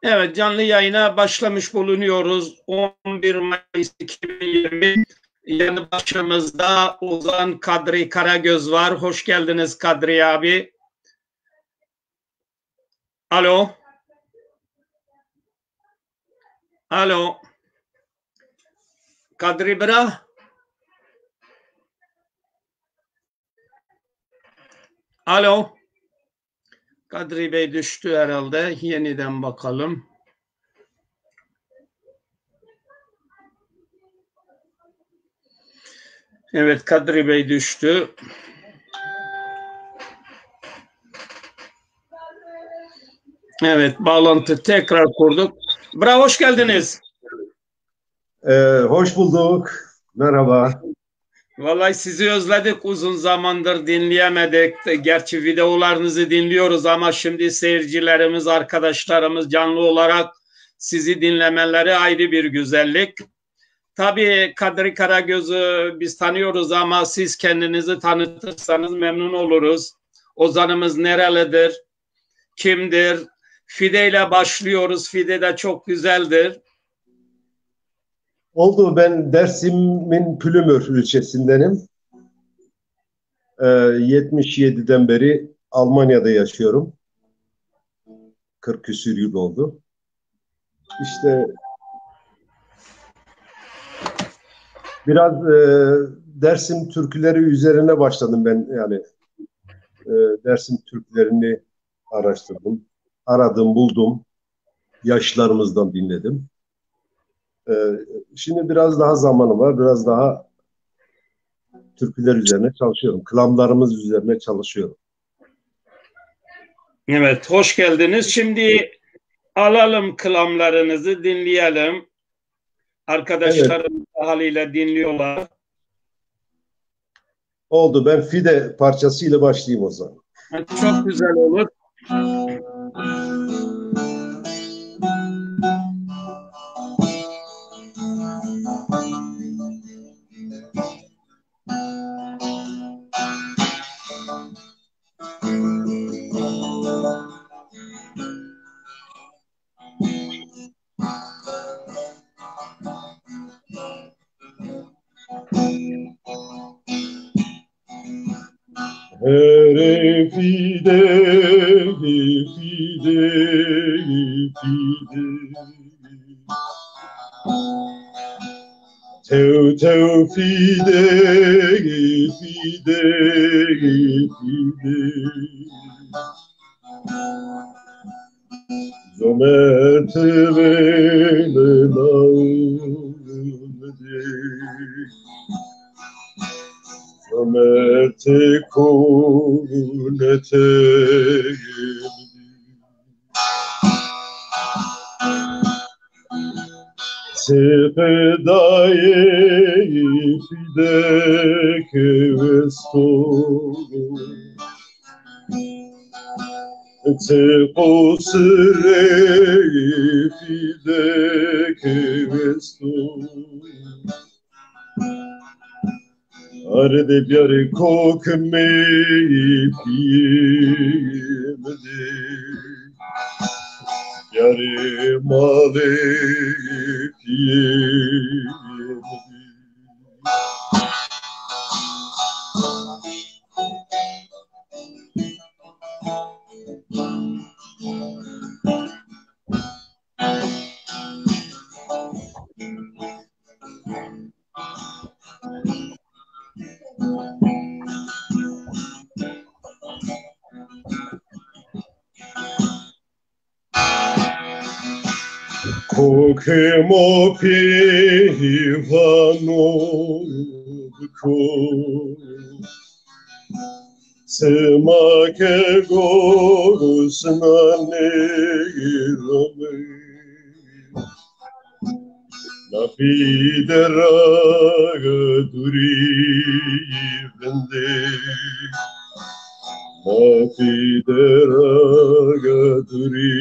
Evet, canlı yayına başlamış bulunuyoruz. 11 Mayıs 2020. Yanı başımızda Ozan Kadri Karagöz var. Hoş geldiniz Kadri abi. Alo. Alo. Kadri Bra. Alo. Kadri Bey düştü herhalde. Yeniden bakalım. Evet, Kadri Bey düştü. Evet, bağlantı tekrar kurduk. Bravo, hoş geldiniz. Hoş bulduk. Merhaba. Vallahi sizi özledik, uzun zamandır dinleyemedik. Gerçi videolarınızı dinliyoruz ama şimdi seyircilerimiz, arkadaşlarımız canlı olarak sizi dinlemeleri ayrı bir güzellik. Tabii Kadri Karagöz'ü biz tanıyoruz ama siz kendinizi tanıtırsanız memnun oluruz. Ozanımız nerelidir, kimdir? Fide ile başlıyoruz. Fide de çok güzeldir. Oldu. Ben Dersim'in Pülümür ilçesindenim. 77'den beri Almanya'da yaşıyorum. 40 küsür yıl oldu. İşte biraz Dersim türküleri üzerine başladım ben. Yani Dersim türkülerini araştırdım. Aradım, buldum. Yaşlarımızdan dinledim. Şimdi biraz daha zamanım var. Biraz daha türküler üzerine çalışıyorum. Klamlarımız üzerine çalışıyorum. Evet, hoş geldiniz. Şimdi alalım kılamlarınızı, dinleyelim. Arkadaşlarım Evet, haliyle dinliyorlar. oldu. Ben Fide parçasıyla başlayayım o zaman. Çok güzel olur. Here Fide, Fide, Fide. Teu, teu, Fide, Fide, Fide. Zomerte vele naumede. Zomerte kunete. Sepedaye Fide kevesto. Te posere Fide kevesto. Arde biare kokme piyemde. Biare male piyemde. Kokemo pivano ko semake gosnane rame na pidera duri vende na pidera duri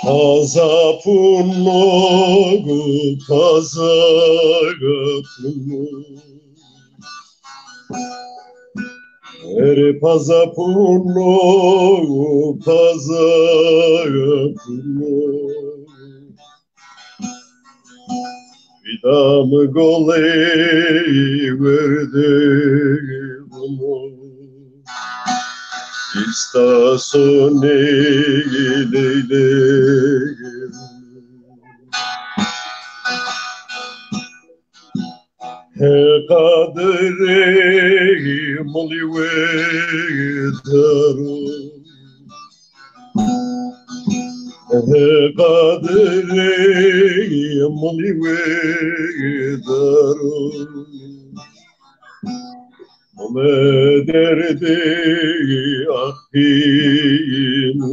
Pazapunnogu, pazapunnogu, ere pazapunnogu, pazapunnogu, vidamı goley verdi bunu, istasone leyleyim. He kaderim olivedaru, he kaderim olivedaru, Mame derdi ahinu,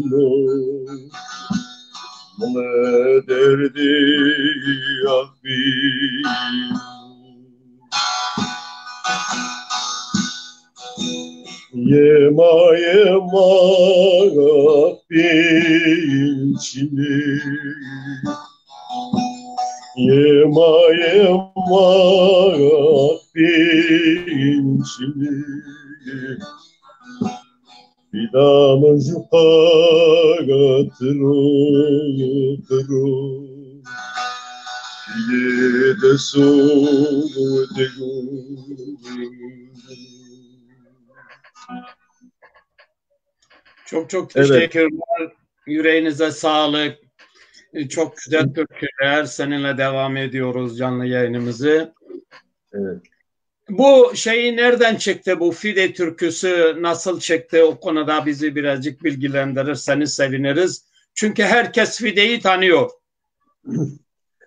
mame derdi ahinu. Yema yema pinçini, yema yema pinçini, vidamın zuhagatırı kırı, yede su degu. Çok çok teşekkürler. Evet. Yüreğinize sağlık. Çok güzel türküler. Seninle devam ediyoruz canlı yayınımızı. Evet. Bu şeyi nereden çıktı? Bu Fide türküsü nasıl çıktı? O konuda bizi birazcık bilgilendirirseniz seviniriz. Çünkü herkes Fide'yi tanıyor.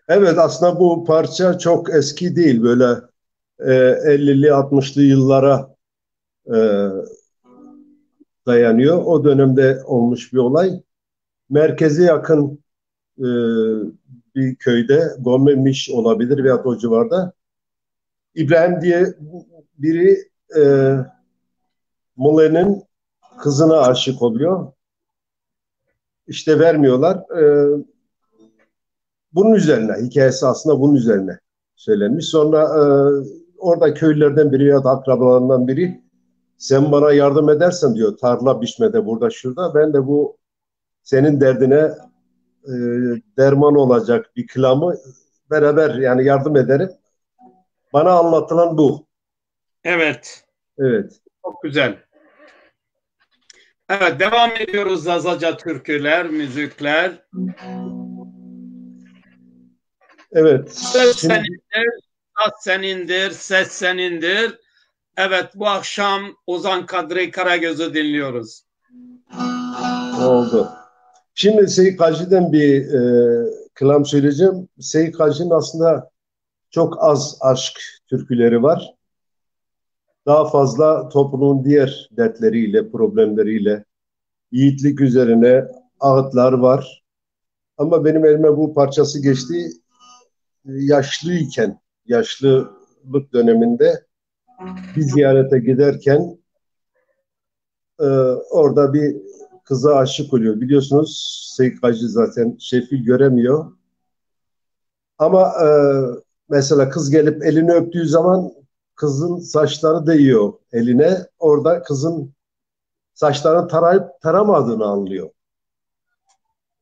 Evet, aslında bu parça çok eski değil. Böyle 50'li 60'lı yıllara dayanıyor. O dönemde olmuş bir olay. Merkeze yakın bir köyde, Gomemiş olabilir veya o civarda, İbrahim diye biri Mulle'nin kızına aşık oluyor. İşte vermiyorlar. Bunun üzerine, hikayesi aslında bunun üzerine söylenmiş. Sonra orada köylülerden biri ya da akrabalarından biri, sen bana yardım edersen diyor, tarla biçmede burada şurada, ben de bu senin derdine derman olacak bir kılamı beraber yani yardım ederim. Bana anlatılan bu. Evet. Evet. Çok güzel. Evet, devam ediyoruz Zazaca türküler, müzikler. Evet. Söz senindir, saz senindir, ses senindir. Evet, bu akşam Ozan Kadri Karagöz'ü dinliyoruz. Oldu. Şimdi Seyit Hacı'dan bir kılam söyleyeceğim. Seyit Hacı'nın aslında çok az aşk türküleri var. Daha fazla toplumun diğer dertleriyle, problemleriyle, yiğitlik üzerine ağıtlar var. Ama benim elime bu parçası geçti yaşlıyken, yaşlılık döneminde bir ziyarete giderken orada bir kıza aşık oluyor. Biliyorsunuz Seyit Hacı zaten şefil göremiyor. Ama mesela kız gelip elini öptüğü zaman kızın saçları değiyor eline. Orada kızın saçlarını tarayıp taramadığını anlıyor.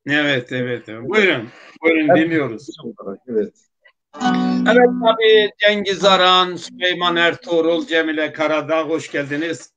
Evet, evet. Buyurun, buyurun dinliyoruz. Evet. Evet tabii Cengiz Aran, Süleyman Ertuğrul, Cemile Karadağ hoş geldiniz.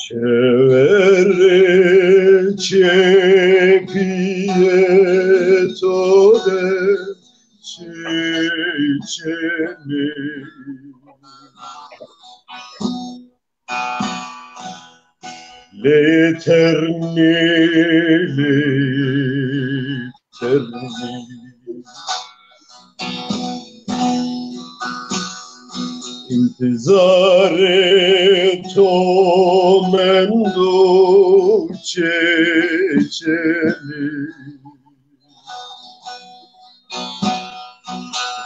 Çevre çepiye tode çiçeğini L'Éternel, l'Éternel. İntizare tomendo çeçeni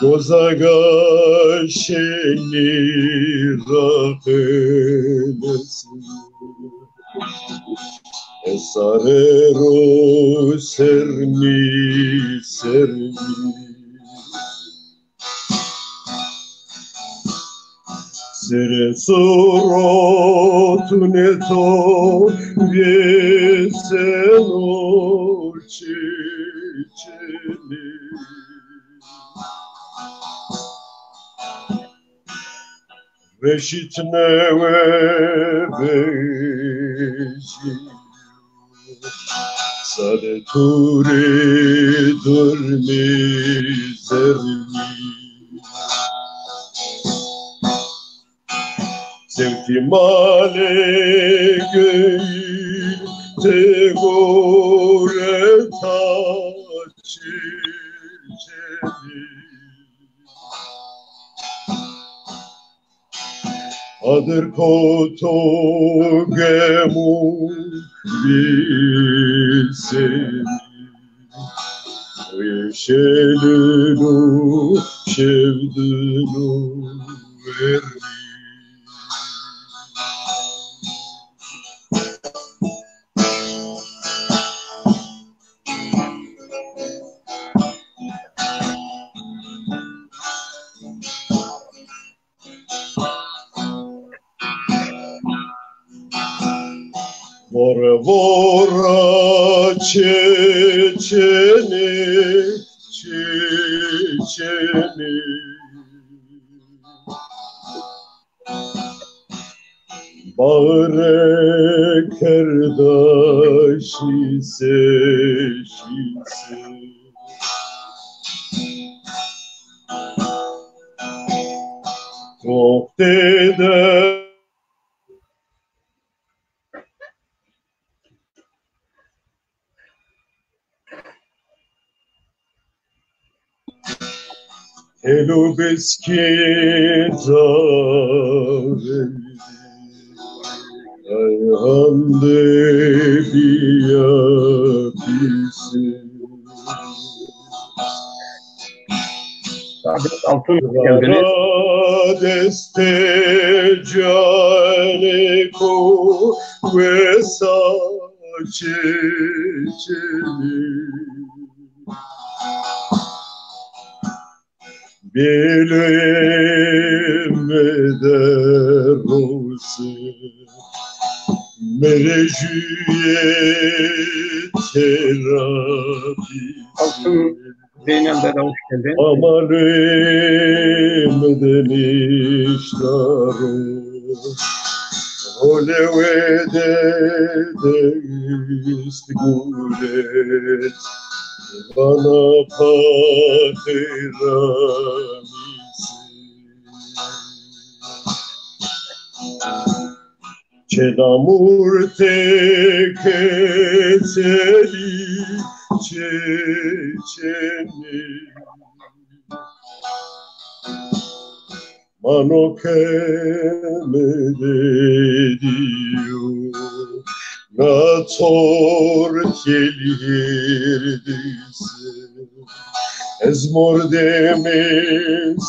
Gozaga şeni rahelesin Esarero serni serni Sere sorotuneto vieseno ciceni Reşitne ve beji Sadeturi durmi zerni Sevtimale göğü tegore taçiceni Adır koto gemu bilseni Yeşelinu şevdinu verdi Vora vora çeçeni çeçeni Bağre kerdaşi seşisi Kohtede Elu beskiza Ayhande biyapisi Saadet Altun geldiniz. Deste caneko ve saçeceli Bilemede rose Merejüye terapisi Zeynel'de de hoş geldin. Amarem deniştaro Olevede destiguret Bana pahiramisi Çedamur teketeli çeçeni Manoke mediyo Nator kelirdise Ezmordeme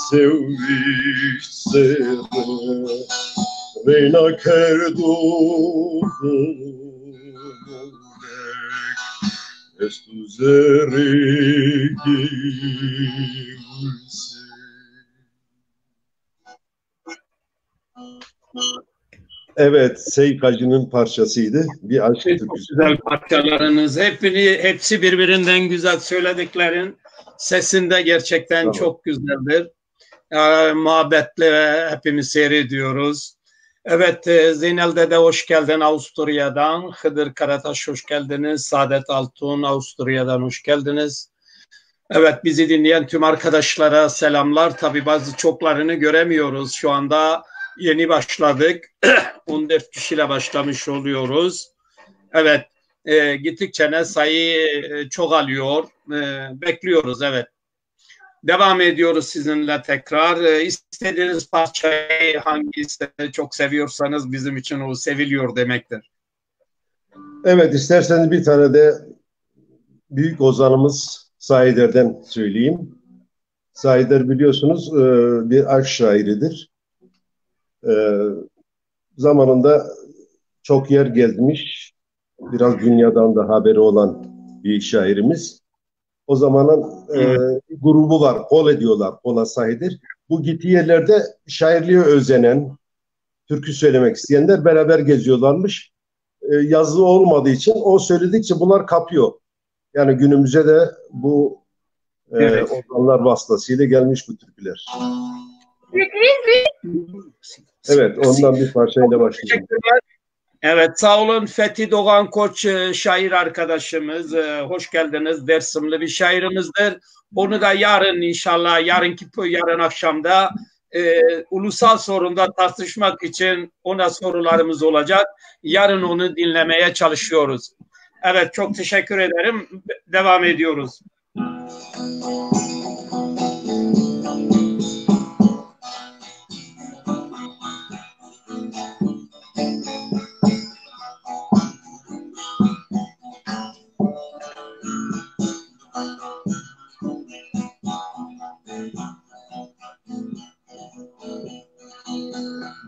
sevviş sere Reyna kerdu Estu zeregi Evet, Seykacı'nın parçasıydı. Bir aşk Çok güzel parçalarınız. Hepsi birbirinden güzel söylediklerin. Sesinde gerçekten tamam. Çok güzeldir. Muhabbetle hepimiz seyrediyoruz. Evet, Zeynel Dede hoş geldin Avusturya'dan. Hıdır Karataş hoş geldiniz. Saadet Altun Avusturya'dan hoş geldiniz. Evet, bizi dinleyen tüm arkadaşlara selamlar. Tabii bazı çoklarını göremiyoruz. Şu anda yeni başladık. 14 kişiyle başlamış oluyoruz. Evet, gittikçe ne sayı çoğalıyor. Bekliyoruz, evet. Devam ediyoruz sizinle tekrar. İstediğiniz parçayı hangisi çok seviyorsanız bizim için o seviliyor demektir. Evet, isterseniz bir tane de büyük ozanımız Saider'den söyleyeyim. Saider biliyorsunuz bir aşk şairidir. E, Zamanında çok yer gezmiş, biraz dünyadan da haberi olan bir şairimiz. O zamanın grubu var, kol ediyorlar, kola Saider. Bu gittiği yerlerde şairliğe özenen, türkü söylemek isteyenler beraber geziyorlarmış. Yazılı olmadığı için o söyledikçe bunlar kapıyor. Yani günümüze de bu Evet. ozanlar vasıtasıyla gelmiş bu türküler. Evet, ondan bir parçayla başlayalım. Evet, sağ olun Fethi Doğan Koç, şair arkadaşımız. Hoş geldiniz. Dersimli bir şairimizdir. Onu da yarın inşallah, yarın akşamda ulusal sorunda tartışmak için ona sorularımız olacak. Yarın onu dinlemeye çalışıyoruz. Evet, çok teşekkür ederim. Devam ediyoruz.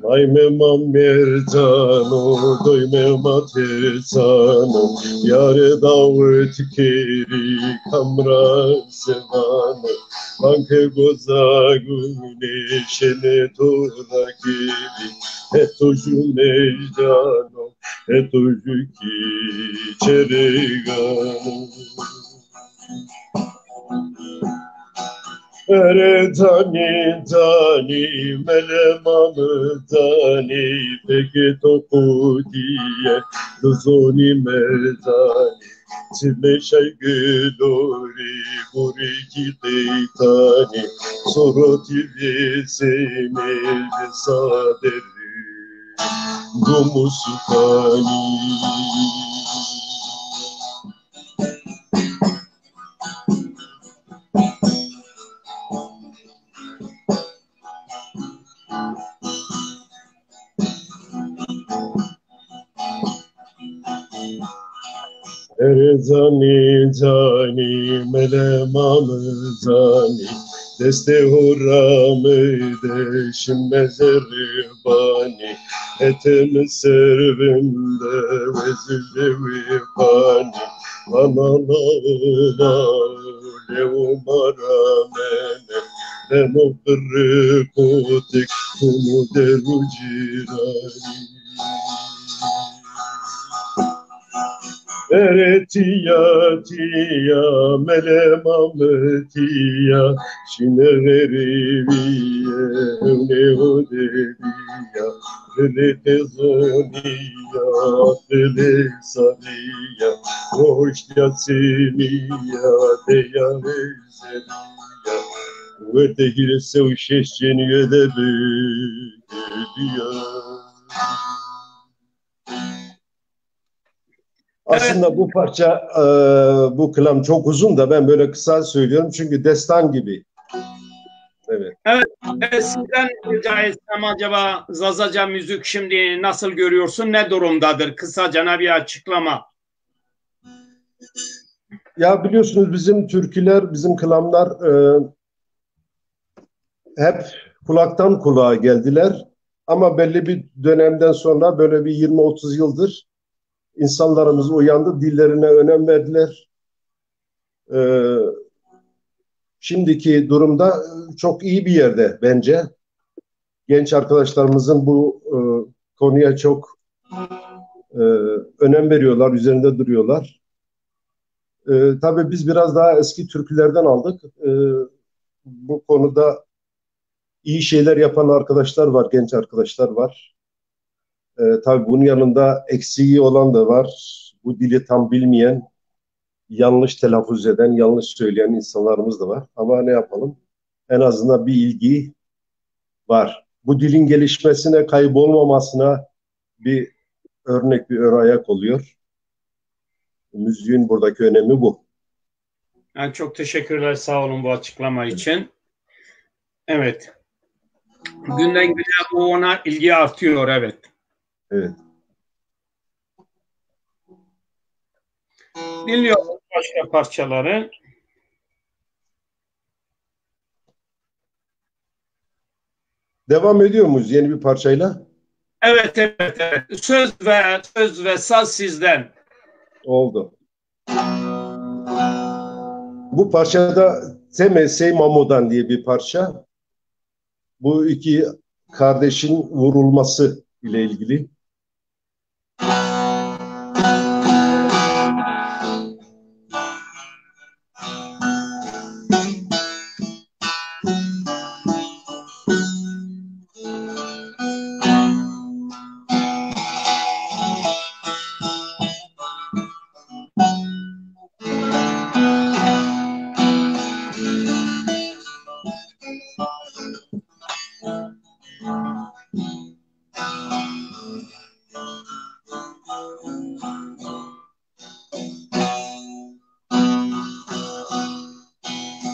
Vay memam mercano, doy memat hersano, yare davet keri kamra sevano, banke goza güneşene tora keri, eto jumejano, eto juki çeregano. Eretani tani melemamı tani peki topu diye Luzoni merdani Çime şaygılori buri gideytani Soroti vesemi vesaderi Dumusukani. Erzani zani melemamı zani deste hurramı deşim mezeri bani etem servimde vezilde vipani ananağına levmara mene deno kırıkotik kumu deru cirani. Eretiya tiya melemametiya şinereriviye evne oderiya rele tezoniya rele saniya hoşya seniya deya rezeliya vete girese uşeşçeni ödebe geliya. Aslında bu parça, bu kılam çok uzun da ben böyle kısa söylüyorum çünkü destan gibi. Evet. Evet, sizden rica etsem acaba Zazaca müzik şimdi nasıl görüyorsun, ne durumdadır? Kısaca bir açıklama. Ya biliyorsunuz bizim türküler, bizim kılamlar hep kulaktan kulağa geldiler. Ama belli bir dönemden sonra böyle bir 20-30 yıldır insanlarımız uyandı, dillerine önem verdiler. Şimdiki durumda çok iyi bir yerde bence. Genç arkadaşlarımızın bu konuya çok önem veriyorlar, üzerinde duruyorlar. Tabii biz biraz daha eski türkülerden aldık. Bu konuda iyi şeyler yapan arkadaşlar var, genç arkadaşlar var. Tabii bunun yanında eksiği olan da var. Bu dili tam bilmeyen, yanlış telaffuz eden, yanlış söyleyen insanlarımız da var. Ama ne yapalım? En azından bir ilgi var. Bu dilin gelişmesine, kaybolmamasına bir örnek, bir ön ayak oluyor. Müziğin buradaki önemi bu. Yani çok teşekkürler, sağ olun bu açıklama için. Evet. Günden güne bu ona ilgi artıyor, evet. Evet. Dinliyoruz başka parçaları. Devam ediyor muyuz yeni bir parçayla? Evet, evet, evet. Söz ve saz sizden. Oldu. Bu parçada Temesey Mamudan diye bir parça. Bu iki kardeşin vurulması ile ilgili.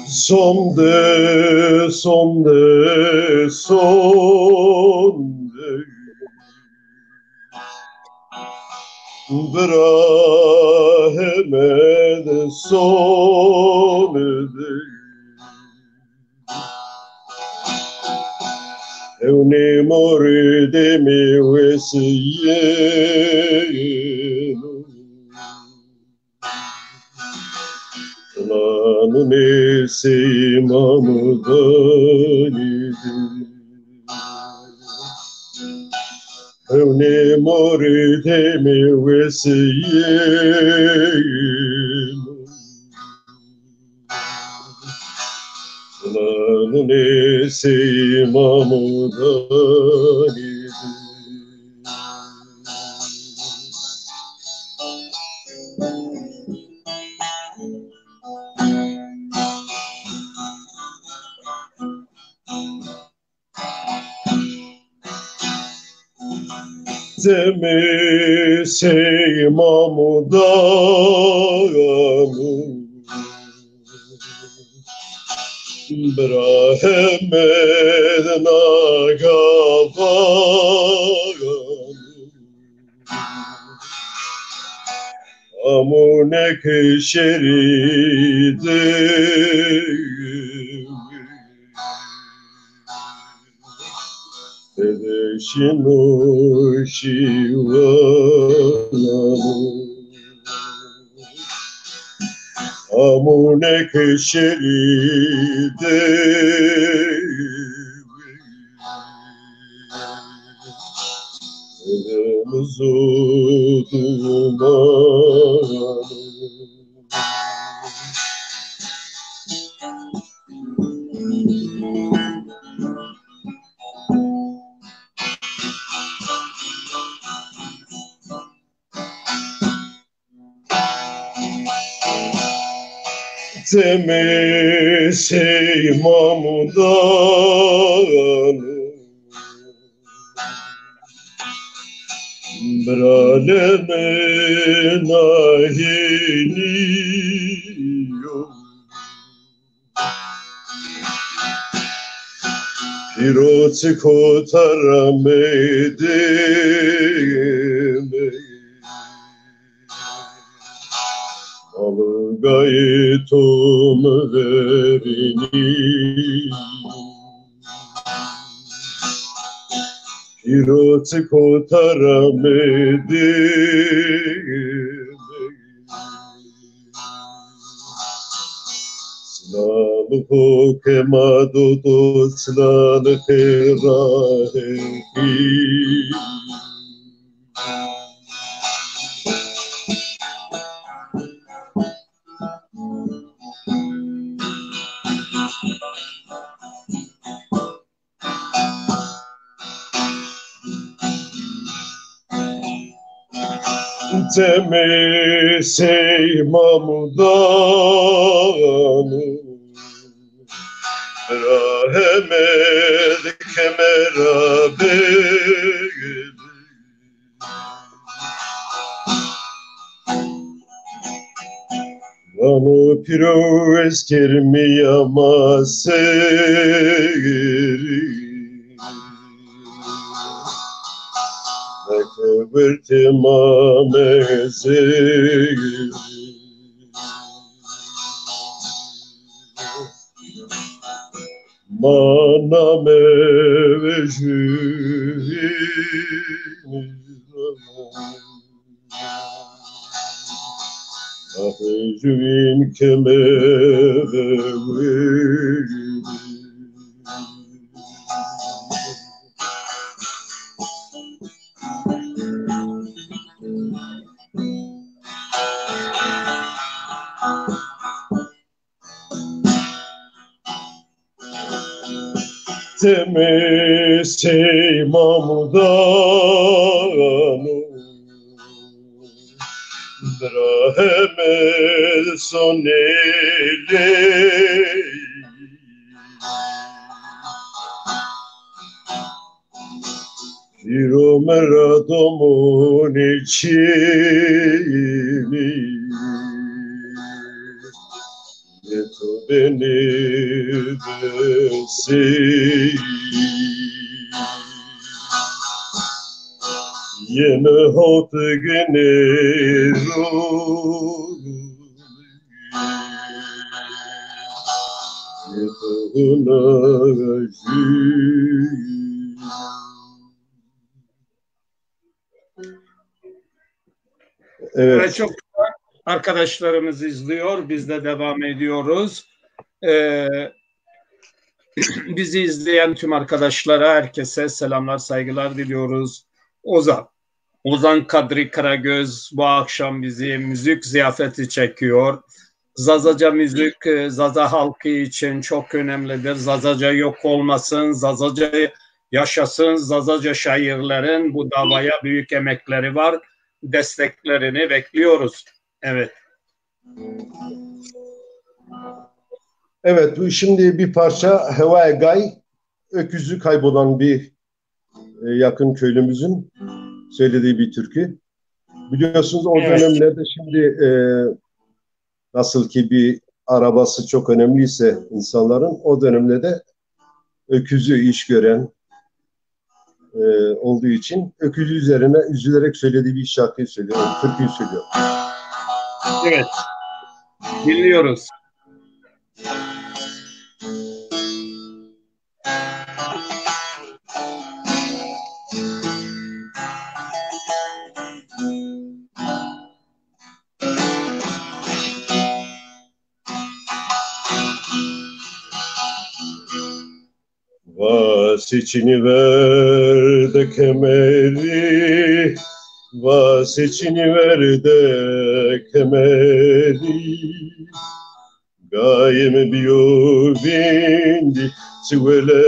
Sonde, sonde, sonde. Brahemed sonde. Evne moride mi vesiyenu. Lanın esimamdan idi. Evne moride mi vesiyenu. Lanın esimamdan idi. Temesey Mamudan Brahemed Nagavan Amunek şeride Dedeşinu şivanamu Amunek şeride Dedemizu dumanı Temesey Mamudan Braleme nahiniyo Piroti kotaramedeme Algaytum verini Piroti kotaramedeme Slanı hokemadudu slanı herahehi Temesey Mamudan Rahemed kemerabed Rano piro eskermi yamaseri Mekebirti mamezeri Mana meveju Ahejuvin kemeveju Temese mamudano Brahme sonele Firomera domoni chini Eto beni desi Yeme hot genero Eto unagi Evet. Çok arkadaşlarımız izliyor. Biz de devam ediyoruz. Bizi izleyen tüm arkadaşlara, herkese selamlar, saygılar diliyoruz. Ozan Kadri Karagöz bu akşam bizi müzik ziyafeti çekiyor. Zazaca müzik, Zaza halkı için çok önemlidir. Zazaca yok olmasın, Zazaca yaşasın, Zazaca şairlerin bu davaya büyük emekleri var. Desteklerini bekliyoruz. Evet. Evet, şimdi bir parça Heva Gay, öküzü kaybolan bir yakın köylümüzün söylediği bir türkü. Biliyorsunuz o dönemlerde şimdi nasıl ki bir arabası çok önemliyse insanların, o dönemde öküzü iş gören olduğu için öküzü üzerine üzülerek söylediği bir şarkıyı söylüyor, türküyü söylüyor. Evet, dinliyoruz. Vas içini ver de kemeri, vas içini ver de kemeri. Gayem biyo bindi, sivele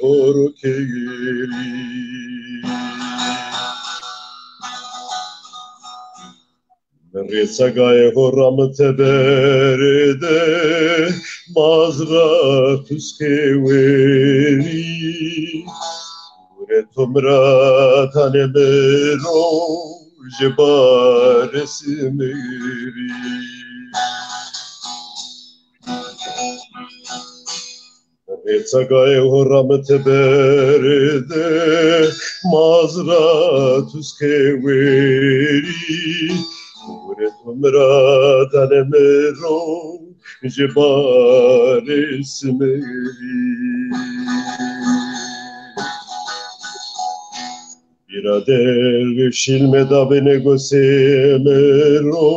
horo kegeri. Resa gaye horam teberde, mazra tuskeveri. Uretumra tanemero, jebaresimeri. Resa gaye horam teberde, mazra tuskeveri. Uretumra tanemero, jebaresimeri. Birader şilmeda bene gosemero,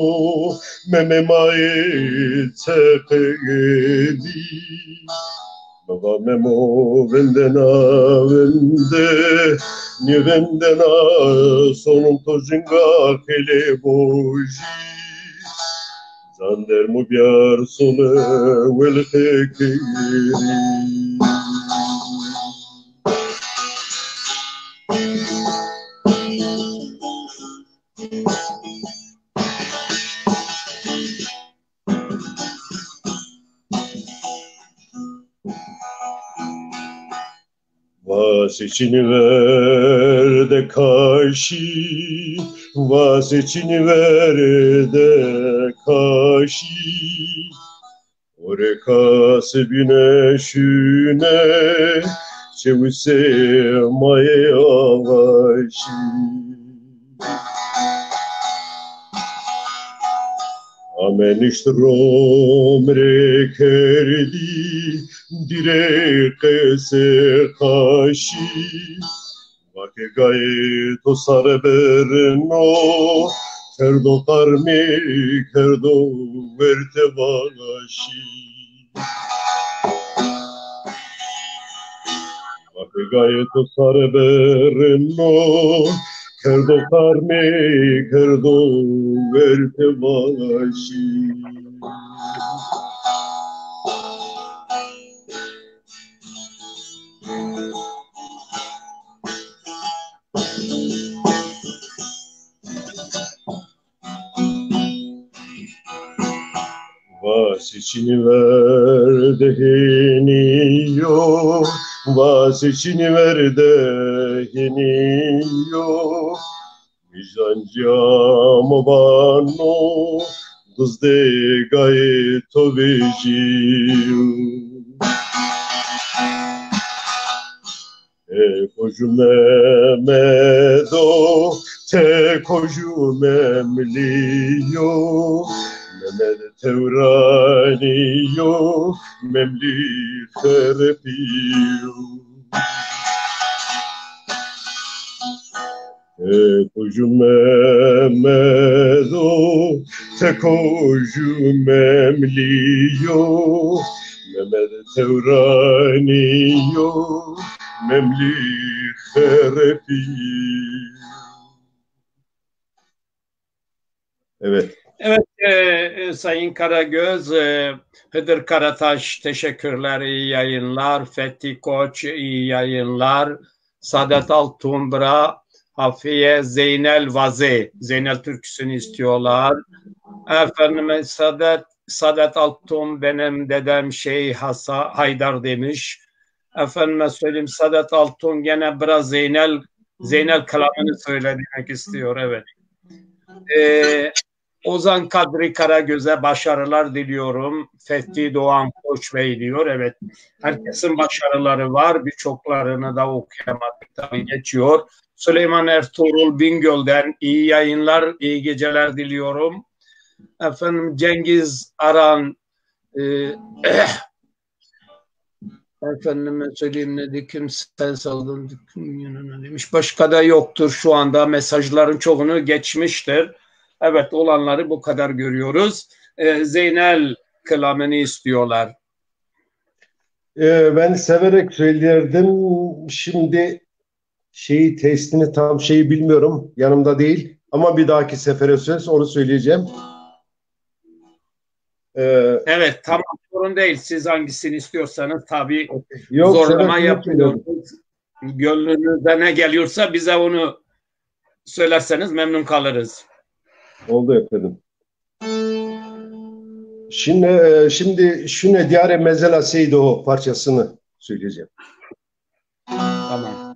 meme mai tepegedi. Baba memo vendena vende, ni vendena sonun tojinga kele boji. Zander mu biar sole wel tekeri. Vasicini ver de kaşı, vasicini ver de kaşı. Oreka sebine şüne, çevise maye avaşı. Amen iştrom rekerdi, direke se kaşı. Vake gaye to sarberno, kerdo karmi, kerdo verte valaşı. Vake gaye to sarberno, kerdo karmi, kerdo verte valaşı. Vasicini ver de heniyo, vasicini ver de heniyo. Mizancamo bano, duzde gaye to vejiyo. Koju Mehmedo, te koju memliyo. Mehmet Tevraniyo, memli terepiyo. Koju Mehmedo, te koju memliyo. Mehmet Tevraniyo, memli terepiyo. Evet. Evet, Sayın Karagöz, Hıdır Karataş teşekkürler, iyi yayınlar. Fethi Koç iyi yayınlar. Saadet Altumbra, Hafiye Zeynel Vaze, Zeynel türküsünü istiyorlar. Efendim Saadet Altun benim dedem Haydar demiş. Efendime söyleyeyim, Saadet Altun gene biraz Zeynel kelamını söylemek istiyor, evet. Ozan Kadri Karagöz'e başarılar diliyorum. Fethi Doğan Koç Bey diyor. Evet, herkesin başarıları var. Birçoklarını da okuyamadık. Tabii geçiyor. Süleyman Ertuğrul Bingöl'den iyi yayınlar, iyi geceler diliyorum. Efendim Cengiz Aran efendime söyleyeyim ne kimse saldın demiş. Başka da yoktur şu anda. Mesajların çoğunu geçmiştir. Evet, olanları bu kadar görüyoruz. Zeynel kelamını istiyorlar. Ben severek söylerdim. Şimdi testini tam bilmiyorum. Yanımda değil. Ama bir dahaki sefere söz onu söyleyeceğim. Evet, tamam, sorun değil. Siz hangisini istiyorsanız tabii zorlama yapıyoruz. Gönlünüze ne geliyorsa bize onu söylerseniz memnun kalırız. Oldu efendim. Şimdi şu ne diyare mezela seydi o parçasını söyleyeceğim. Tamam.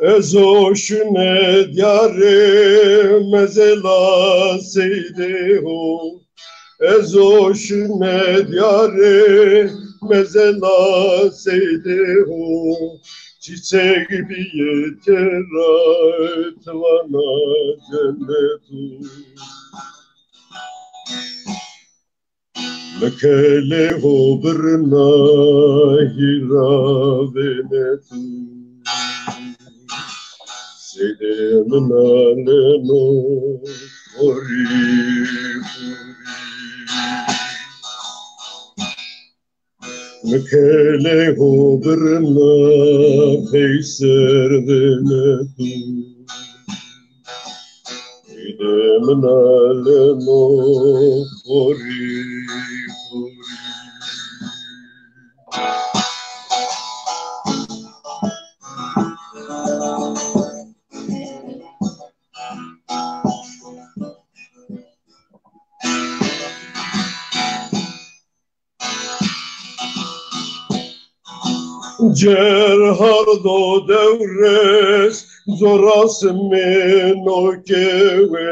Ezoşune diyare mezela seydeho, ezoşune diyare mezela seydeho, çiçek gibi yeter etvana cennetu. Mekeleho birna hiravenetu. Sedemin aleno ori Mekele hodrna peyserdene tu idemnalemo hori hori Cerhardo devres zoras meno keve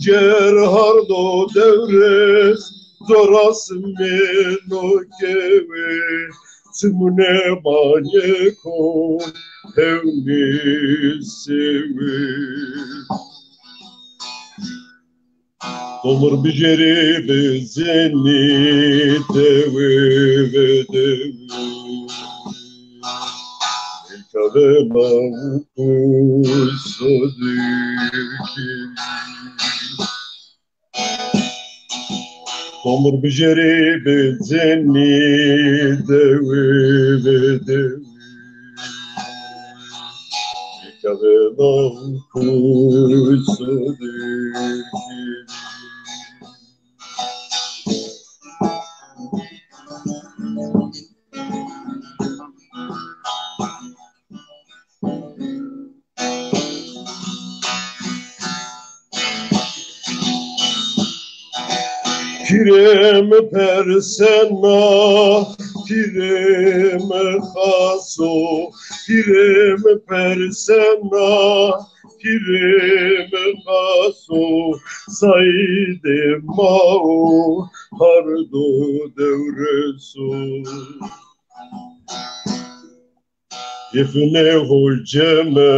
Cerhardo devres zoras meno keve Simune banyeko hevni seve Dolur biceri bezeni deve ve deve Elkavema usadiki Dolur biceri bezeni deve ve deve Elkavema usadiki Pirem persena, pirem khaso, pirem persena, pirem khaso, saide mao, hardo devreso. Yefne hoceme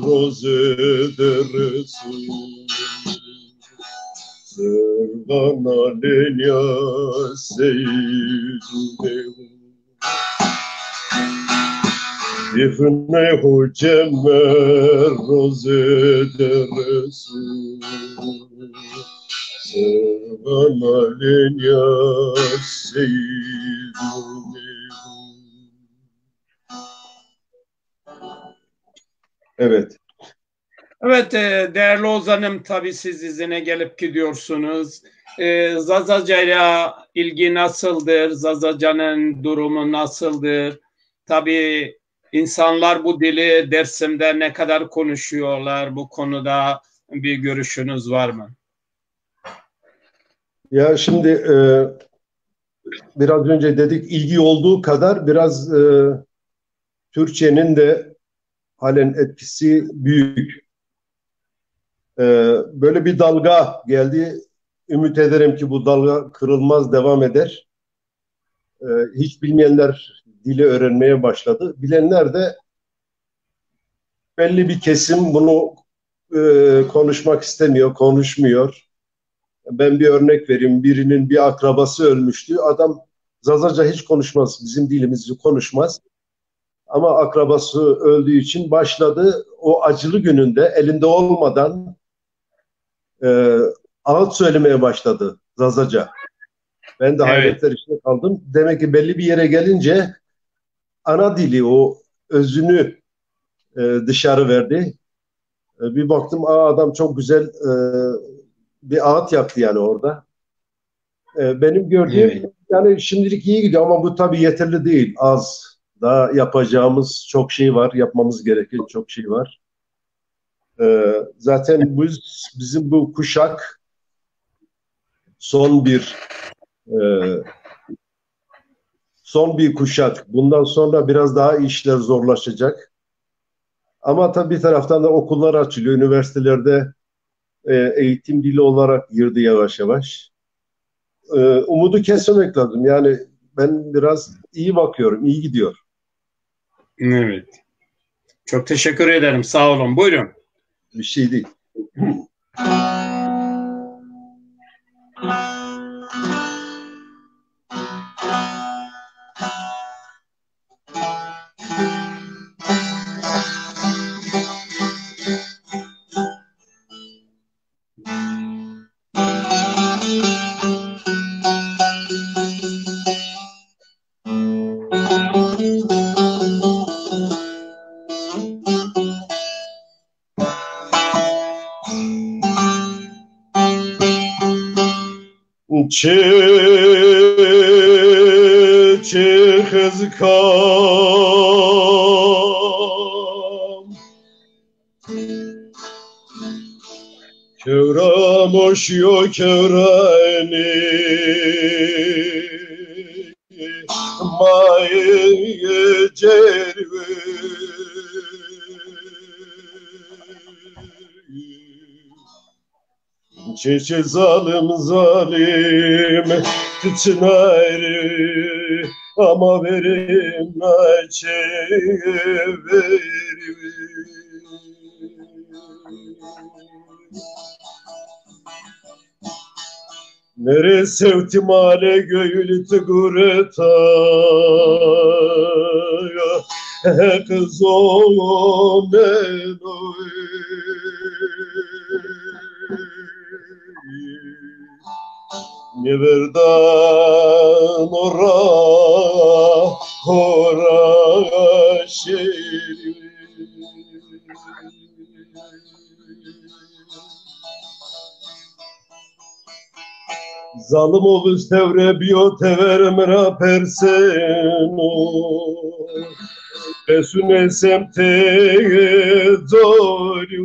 roze dereso. Servana lenya seyiduneu Yefne hoceme roze deresu Servana lenya seyiduneu Evet. Evet, değerli Ozan'ım, tabii siz izine gelip gidiyorsunuz. Zazaca'ya ilgi nasıldır? Zazaca'nın durumu nasıldır? Tabii insanlar bu dili Dersim'de ne kadar konuşuyorlar? Bu konuda bir görüşünüz var mı? Ya şimdi biraz önce dedik ilgi olduğu kadar biraz Türkçenin de halen etkisi büyük. Böyle bir dalga geldi. Ümit ederim ki bu dalga kırılmaz, devam eder. Hiç bilmeyenler dili öğrenmeye başladı. Bilenler de belli bir kesim bunu konuşmak istemiyor, konuşmuyor. Ben bir örnek vereyim. Birinin bir akrabası ölmüştü. Adam Zazaca hiç konuşmaz, bizim dilimizi konuşmaz. Ama akrabası öldüğü için başladı. O acılı gününde elinde olmadan ağıt söylemeye başladı Zazaca. Ben de hayretler içinde kaldım. Demek ki belli bir yere gelince ana dili, o özünü dışarı verdi. Bir baktım adam çok güzel bir ağıt yaktı yani orada. Benim gördüğüm yani şimdilik iyi gidiyor ama bu tabii yeterli değil. Az. Daha yapacağımız çok şey var. Yapmamız gereken çok şey var. Zaten bizim bu kuşak son bir kuşak. Bundan sonra biraz daha işler zorlaşacak. Ama tabii bir taraftan da okullar açılıyor. Üniversitelerde eğitim dili olarak girdi yavaş yavaş. Umudu kesmemek lazım. Yani ben biraz iyi bakıyorum. İyi gidiyor. Evet. Çok teşekkür ederim. Sağ olun. Buyurun. Bir şey değil. çe kızkam kevra moşyo kevrani maye cerve çeçe zalim zalim tütünayri ama verim naçe verim nere sevtimale göğültü gureta kız o menoy ne verdan ora ora şeri zalim oluz tevre biyo teveremra perseno esune semte zori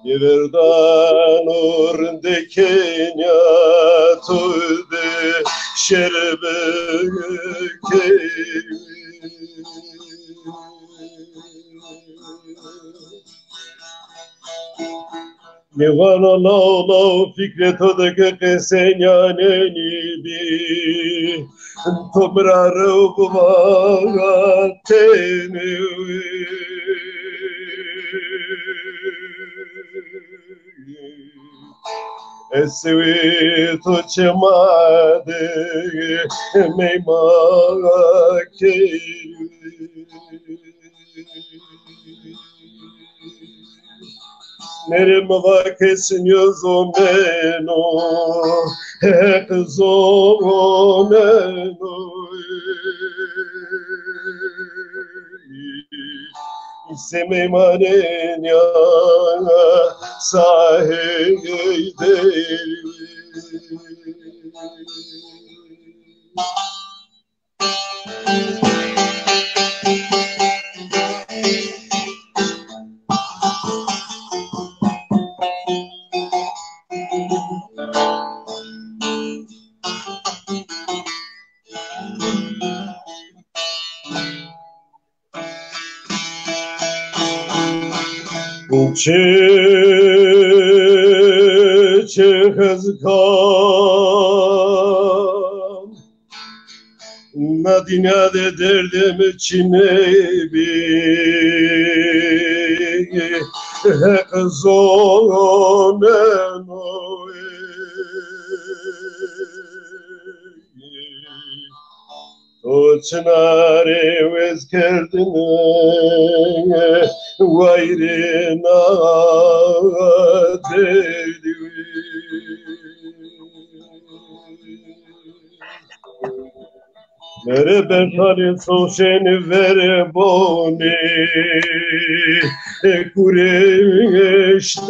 ne verdan orinde Kenya tövbe şerbe ne vana lao fikret odake kesenyaneni bi tomrarı buva teni esvi to çemade meyma ke Nerem vakesin yozo meno hep zo meno İseme manen ya saheyde çe kızkam Medine de derdim çine bir kızım o çınarı vezkerdine vayrına derdi mere bentali soşeni vere boni kureştero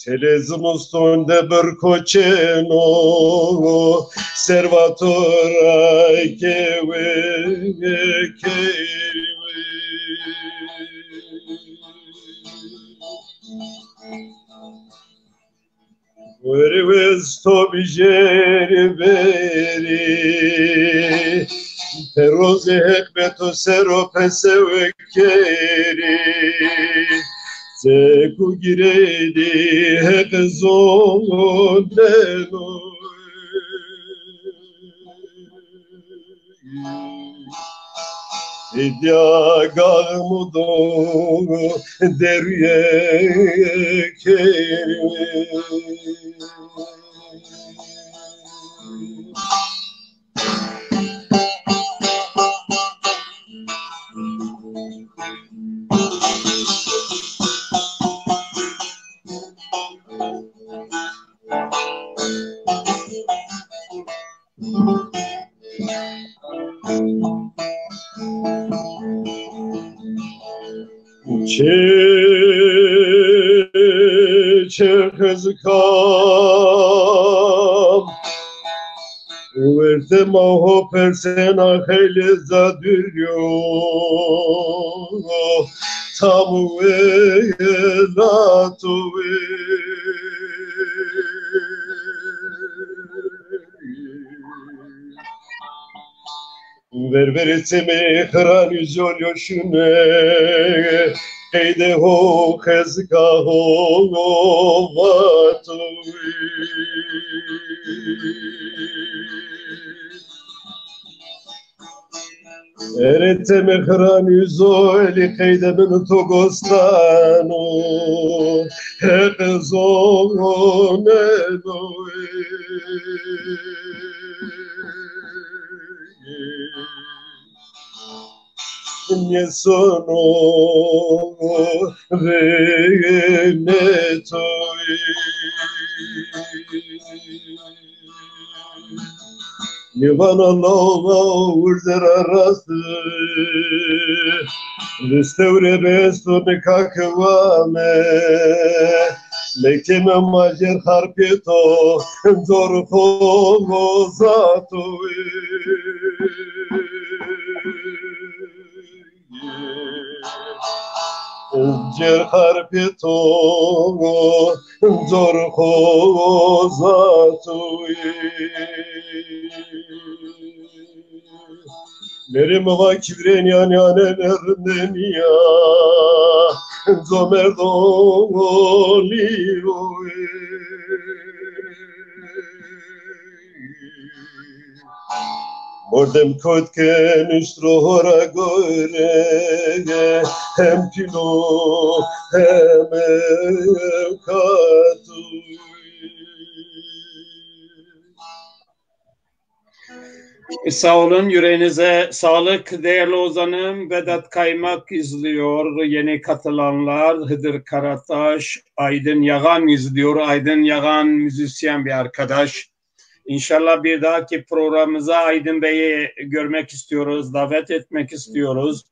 Çelezim ustunde bir koçeno servatora keve keve Verives to bijeri beri Peroze hekmeto sero peseve keri Seku giredi hek zoneno Idya galmudo derye kerime kızkam Verte maho persena heleza dürüyor Tamu elatu Ver vereteme hran yüzolyo şune Heyde ho kızka ho vatu Ereteme hran yüzoli heyde ben togostanu Hekzon eloe Nie sono venetoi Nivana lova urdera rastı Restaure besto ne kakvame Lekeme majer harpito Zor kovo zatoi Cer harpito zor kozatui Nerim va kivren yan yanelerden ya Zomerdo lioi Mordem kotken üstrohora göre hem pilo hem evkatu. Sağ olun, yüreğinize sağlık değerli Ozan'ım. Vedat Kaymak izliyor, yeni katılanlar Hıdır Karataş, Aydın Yagan izliyor. Aydın Yagan müzisyen bir arkadaş. İnşallah bir dahaki programımıza Aydın Bey'i görmek istiyoruz, davet etmek istiyoruz.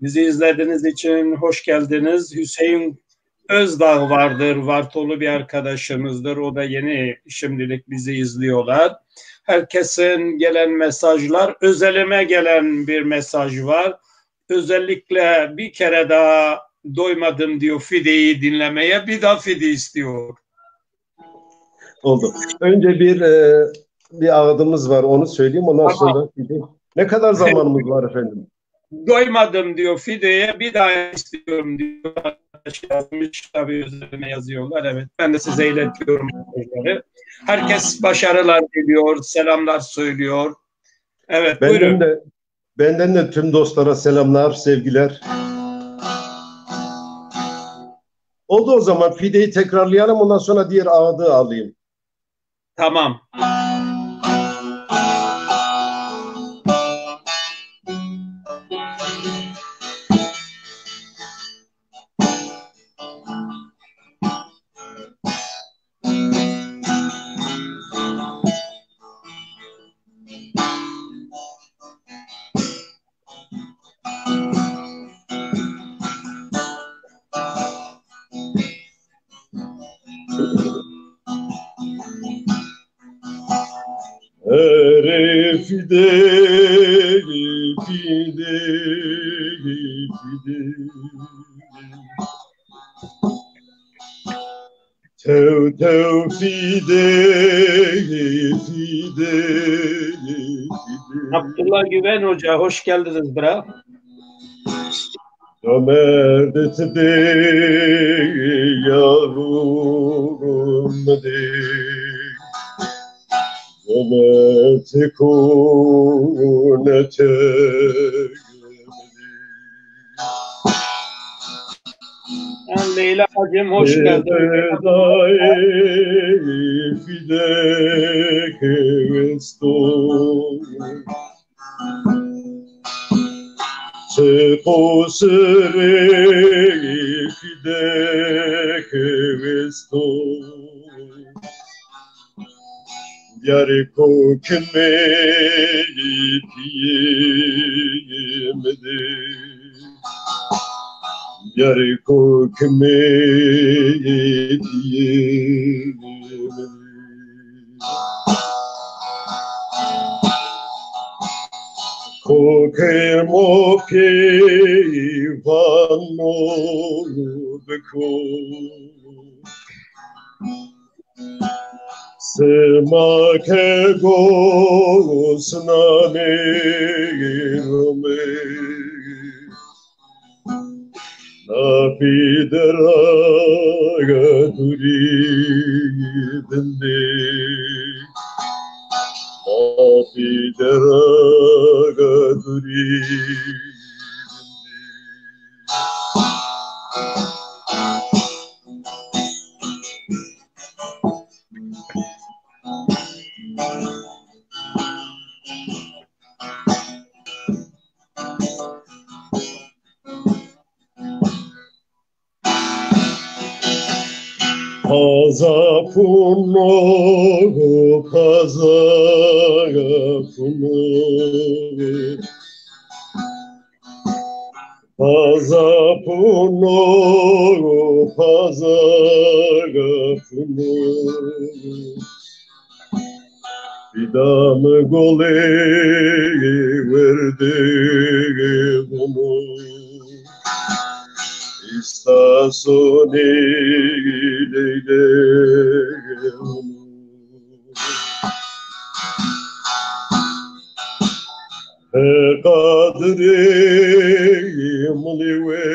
Bizi izlediğiniz için hoş geldiniz. Hüseyin Özdağ vardır, Vartolu bir arkadaşımızdır. O da yeni şimdilik bizi izliyorlar. Herkesin gelen mesajlar, özelime gelen bir mesaj var. Özellikle bir kere daha doymadım diyor Fide'yi dinlemeye, bir daha Fide istiyor. Oldu. Önce bir ağıdımız var, onu söyleyeyim, ondan sonra Fide. Ne kadar zamanımız var efendim? Doymadım diyor Fide'ye, bir daha istiyorum diyor. Yazmış, tabii üzerine yazıyorlar. Evet, ben de size iletiyorum. Herkes başarılar diliyor, selamlar söylüyor. Evet, buyurun. Benden de tüm dostlara selamlar, sevgiler. Oldu, o zaman Fide'yi tekrarlayalım, ondan sonra diğer ağıdı alayım. Tamam. Fide, Fide, Fide. Tev, tev, Fide, Fide, Fide. Abdullah Güven Hoca, hoş geldiniz bra. Ömer'de de yavrum de. Ömer'te kunete. Leyla Hacım hoş geldin. Fide kevesto. Se posere fide kevesto. Yare kokme piyemede. yarı kokmediyim. Kokemo pivano beko Sema ke gosnane rome Napidera gaturi dende Napidera gaturi Pazapuno, pazapuno, pazapuno, pazapuno. Vidam gole verde bunu. İstasoni leyle kadri mulive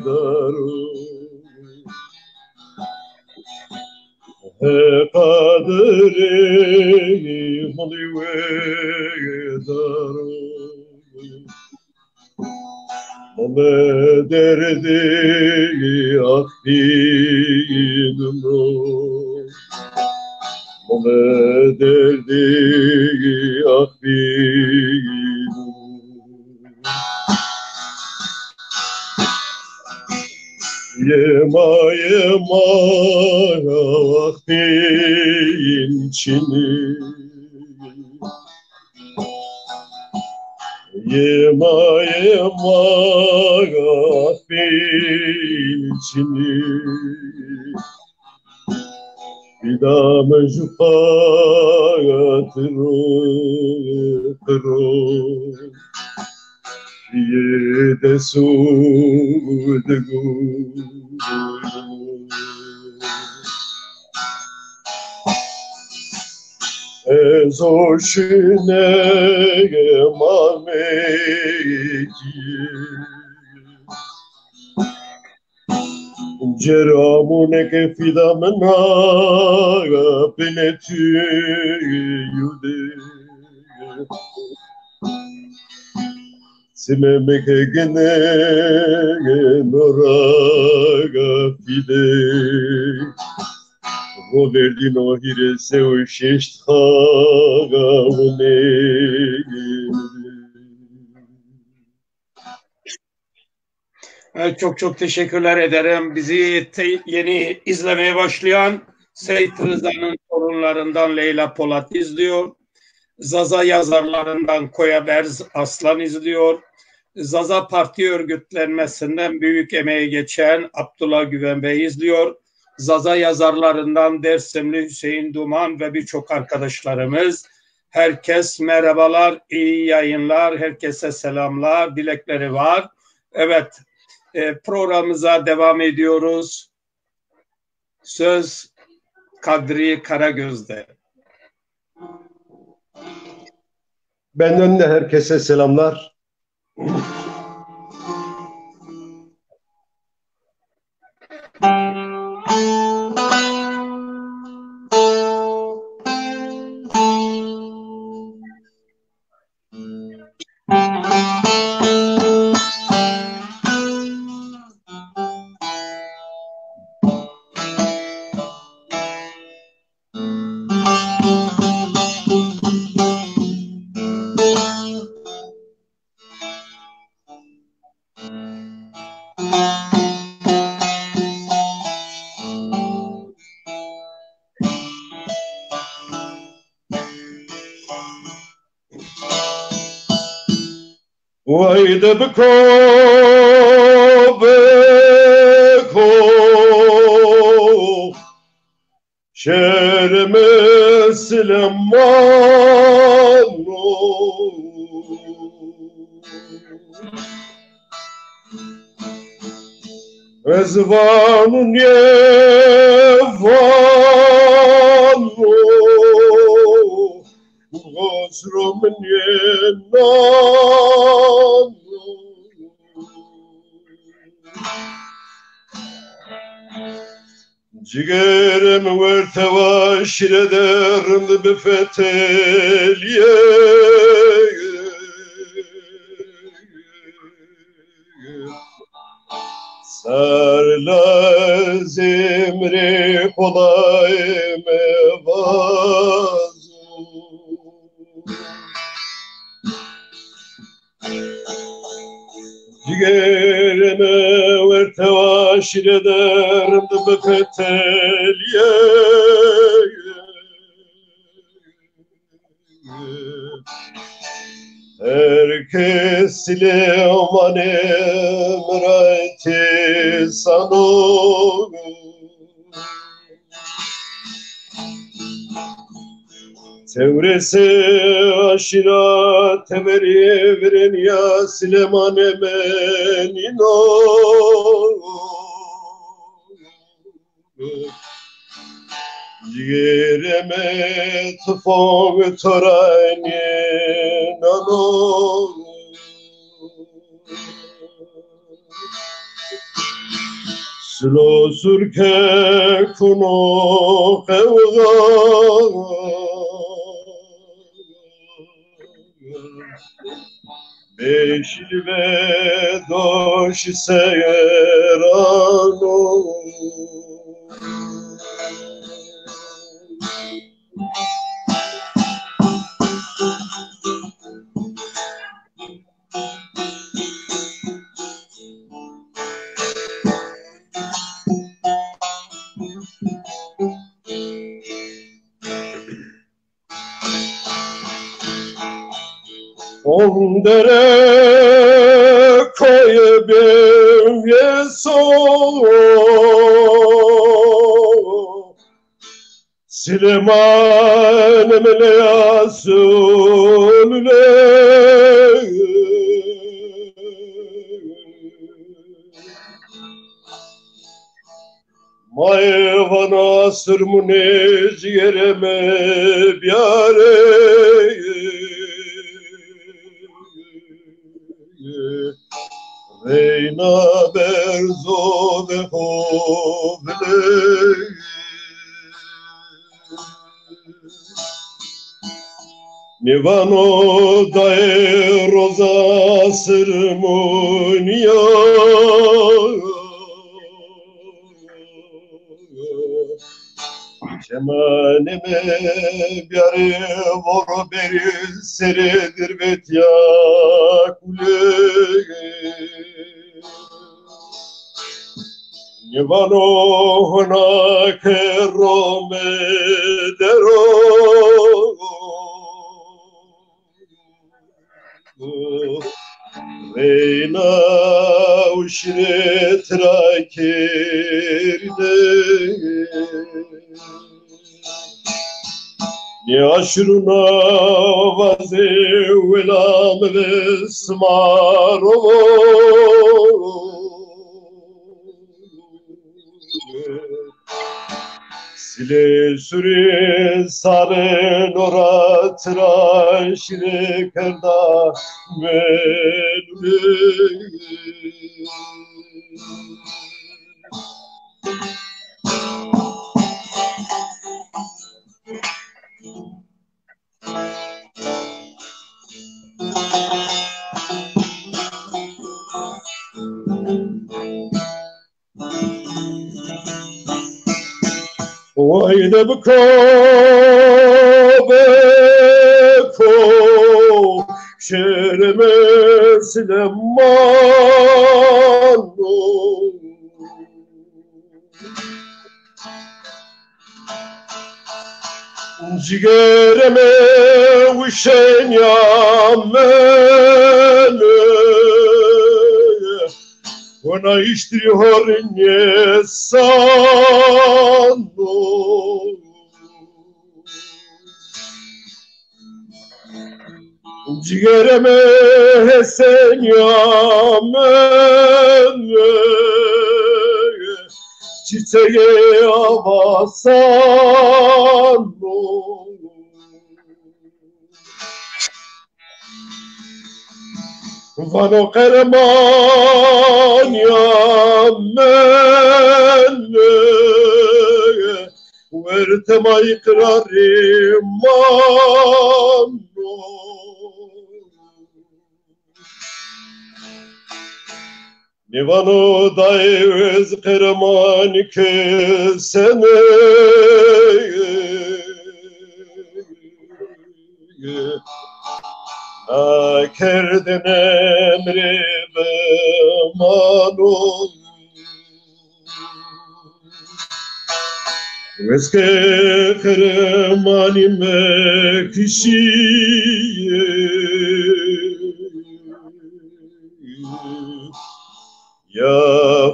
daru kadri mulive daru Mame derdi akdinumru Mame derdi akdinumru Yema yema akdin çini Yema yema gafilçini Vidam jupatro kro Yede sudgu Ezoşine mameki Ceramune ke fidamna penetü yude Simemeke gene noraga fide Goverdino hirese o şeşthaga vune Evet, çok çok teşekkürler ederim. Bizi yeni izlemeye başlayan Seyit Rıza'nın torunlarından Leyla Polat izliyor. Zaza yazarlarından Koya Berz Aslan izliyor. Zaza Parti örgütlenmesinden büyük emeği geçen Abdullah Güven Bey izliyor. Zaza yazarlarından Dersimli Hüseyin Duman ve birçok arkadaşlarımız. Herkes merhabalar, iyi yayınlar, herkese selamlar, dilekleri var. Evet, programımıza devam ediyoruz. Söz Kadri Karagöz'de. Benden de herkese selamlar. Vayda bko Cigerime Süleyman Ezvanun yevan Gosrumun yenan Cigerim verteva şirederim bifeteliye Sarla zemri kolay mevazu Cigerime verteva şirederim bifeteliye Herkes Süleyman emreti sanu Tevresi aşirat teveri verin ya Süleyman emenino Cigerime tufon töreni nano Silo surke kuno kevga Beşil ve doş seyrano Ondere koyebim yeso Süleyman emele yasulule Mayvana sırmune ciğerime biyare Reyna berzo ve hovle Nivano dae roza sırmunia Cemanime biyare voro beri seredir vetya kule Nivano hona kero medero Reyna uşret rakirde Ni aşruna vaze velam ve smarovo Sile süre sare nora tıraşire kerda menüle Oyna beko beko şereme Süleyman Cigereme uşen yamene Ona iştiriyor nesano ciğerime sen yamen çiçeğe avasan vano kerman yamen vertema ikrarim mano Nivano dayız kırman kesene Kerdin emri bemanun Veske kırmani mekşiye Ya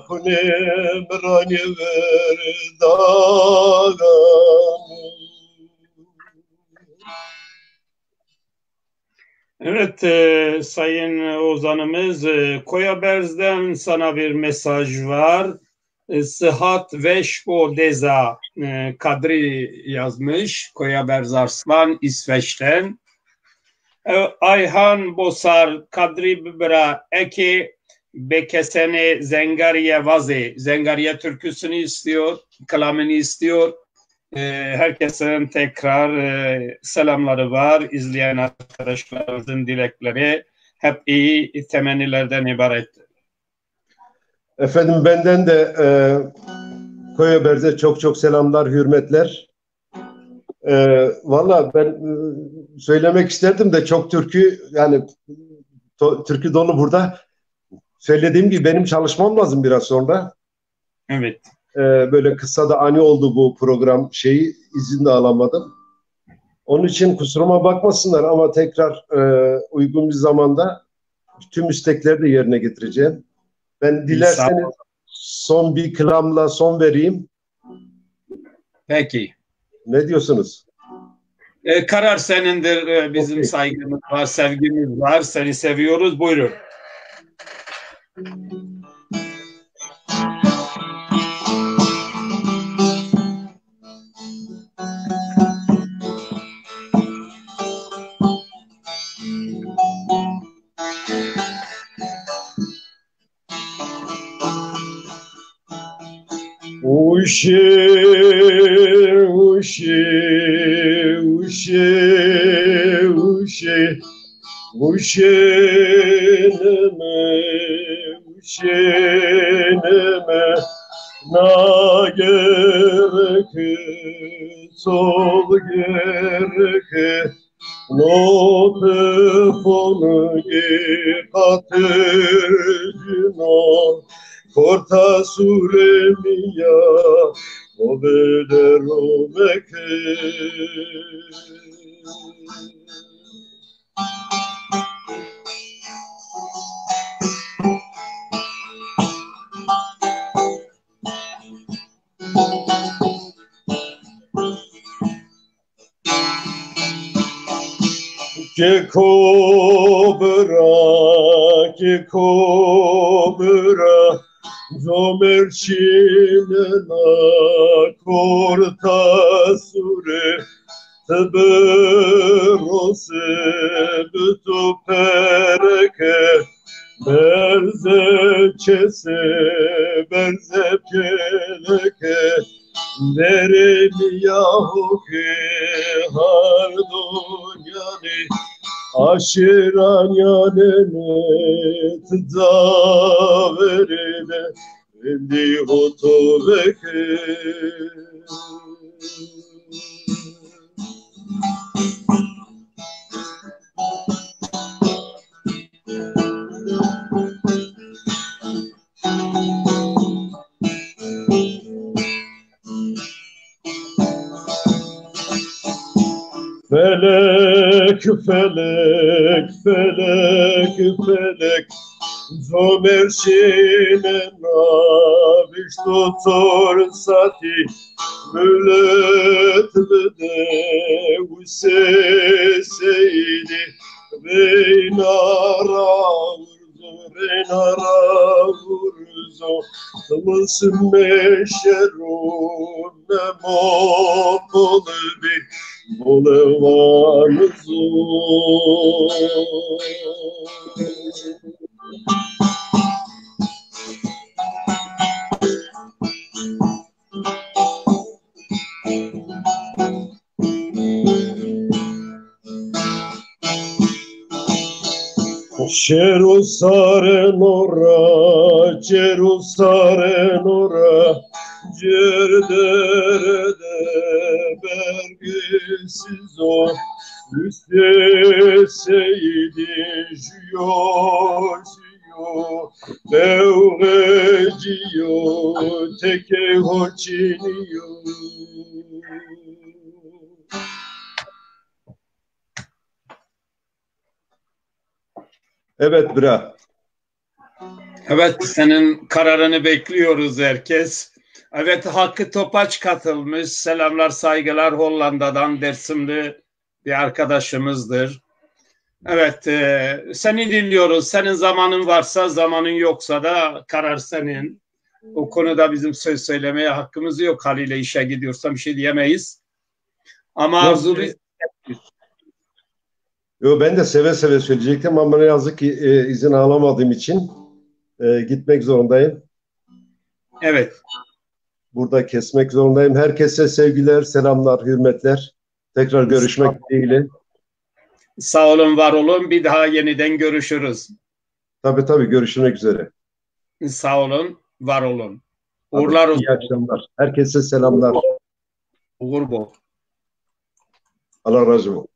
hunem rani verdagan Evet Sayın Ozanımız Koyaberz'den sana bir mesaj var. Sıhhat Veşko Deza Kadri yazmış. Koyaberz Arslan İsveç'ten. Ayhan Bosar Kadri Bibra Eki Bekesene Zengariye Vazi. Zengariye türküsünü istiyor. Kelamını istiyor. Herkesin tekrar selamları var. İzleyen arkadaşlarımızın dilekleri hep iyi temennilerden ibaret. Efendim benden de Koyaberz'e çok çok selamlar, hürmetler. Valla ben söylemek isterdim de çok türkü yani türkü dolu burada. Söylediğim gibi benim çalışmam lazım biraz sonra. Evet. Böyle kısa da ani oldu bu program şeyi izin de alamadım. Onun için kusuruma bakmasınlar ama tekrar uygun bir zamanda tüm istekleri de yerine getireceğim. Ben dilerseniz son bir kelamla son vereyim. Peki. Ne diyorsunuz? Karar senindir. Bizim Okay. saygımız var, sevgimiz var. Seni seviyoruz. Buyurun. Uşe, uşe, uşe, uşe, uşeneme, uşeneme, na gereke, sol gereke, no telefonu katecino, corta suremia, o vedero meke. Que cobra, zomerçinena corta sure, teberose bütu pereke, berzeçese, berzepkeleke, neremi yahu ki hardunyani, aşiran yanene tzaverine endi hotoveke. Felek, felek, felek, felek, zomerşinena viştu torsati, mület vede useseydi, Reynara vurzo Tılsım meşerun ne mopolbi Bolevanızo Cerusaren ora, cerderede bergisiz o, üste seydi jiyo, bevreciyo, teke hoçiniyo. Evet Bra. Evet, senin kararını bekliyoruz herkes. Evet, Hakkı Topaç katılmış. Selamlar, saygılar Hollanda'dan, Dersimli bir arkadaşımızdır. Evet, seni dinliyoruz. Senin zamanın varsa, zamanın yoksa da karar senin. O konuda bizim söz söylemeye hakkımız yok. Haliyle işe gidiyorsa bir şey diyemeyiz. Ama arzulu... Yo, ben de seve seve söyleyecektim ama ne yazık ki izin alamadığım için gitmek zorundayım. Evet. Burada kesmek zorundayım. Herkese sevgiler, selamlar, hürmetler. Tekrar görüşmek dileğiyle. Sağ olun, var olun. Bir daha yeniden görüşürüz. Tabii görüşmek üzere. Sağ olun, var olun. Uğurlar olsun. İyi akşamlar. Herkese selamlar. Uğur bol. Allah razı olsun.